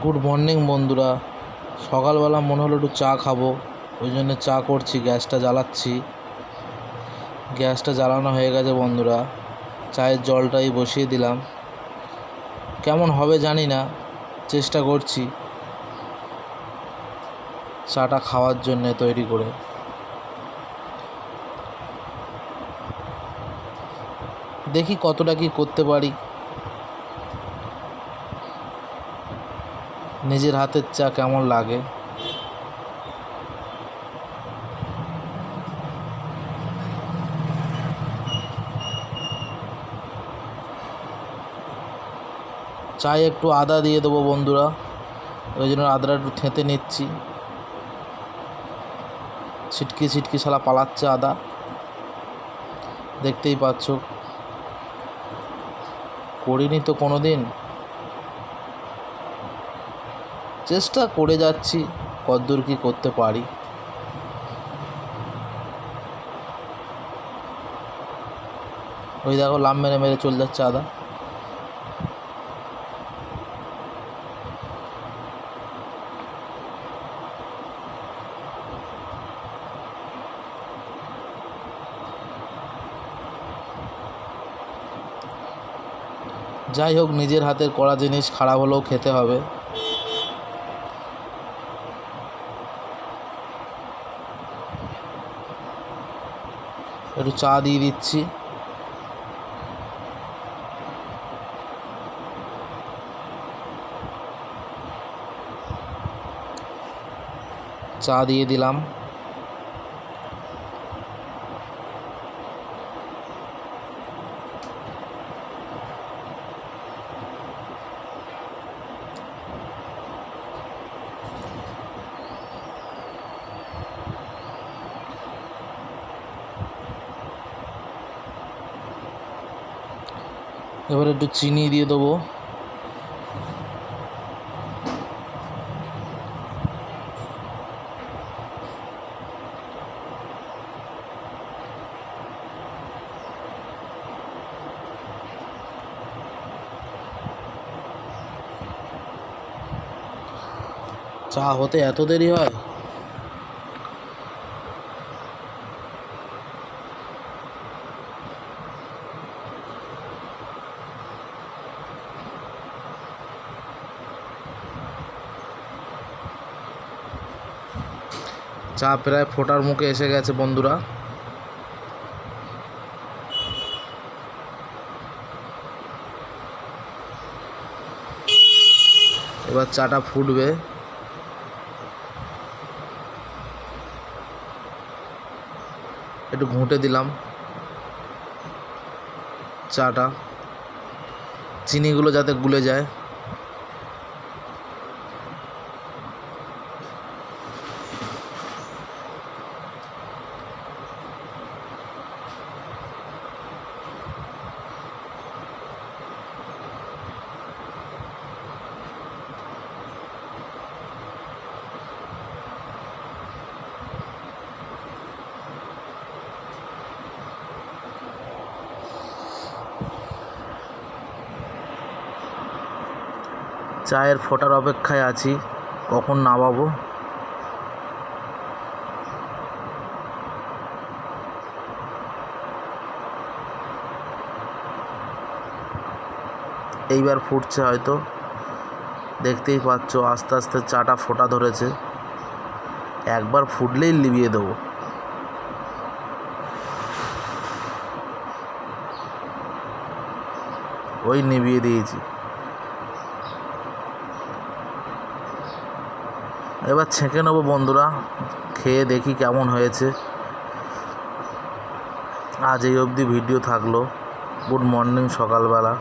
Good morning বন্ধুরা। সকালবেলা মনে হলো একটু চা খাবো, ওই জন্য চা করছি। গ্যাসটা জ্বালাচ্ছি। গ্যাসটা জ্বালানো হয়ে গেছে বন্ধুরা। চায়ের জলটাই বসিয়ে দিলাম। কেমন হবে জানি না, চেষ্টা করছি চাটা খাওয়ার জন্য তৈরি করে। দেখি কতটা কি করতে পারি। নিজের হাতের চা কেমন লাগে। চায়ে একটু আদা দিয়ে দেবো বন্ধুরা, ওই জন্য আদাটা একটু থেঁতে নিচ্ছি। ছিটকি ছিটকি শালা পালাচ্ছে আদা, দেখতেই পাচ্ছ। করিনি তো কোনো দিন, চেষ্টা করে যাচ্ছি কতদূর কি করতে পারি। ওই দেখো লাম মেরে মেরে চলে যাচ্ছে আদা। যাই হোক, নিজের হাতের করা জিনিস খারাপ হলেও খেতে হবে। একটু চা দিয়ে দিচ্ছি। চা দিয়ে দিলাম। এবার একটু চিনি দিয়ে দেবো। চা হতে এত দেরি হয়? চা প্রায় ফোটার মুখে এসে গেছে বন্ধুরা। এবার চাটা ফুটবে। একটু ঘুঁটে দিলাম চাটা, চিনিগুলো যাতে গুলে যায়। চায়ের ফোটার অপেক্ষায় আছি, কখন নামাবো। এইবার ফুটছে হয়তো, দেখতেই পাচ্ছ আস্তে আস্তে চাটা ফোটা ধরেছে। একবার ফুটলেই লিবিয়ে দেবো। ওই নিভিয়ে দিয়েছি। এবার ছেঁকে নেবো বন্ধুরা, খেয়ে দেখি কেমন হয়েছে। আজ এই অবধি ভিডিও থাকলো। গুড মর্নিং সকালবেলা।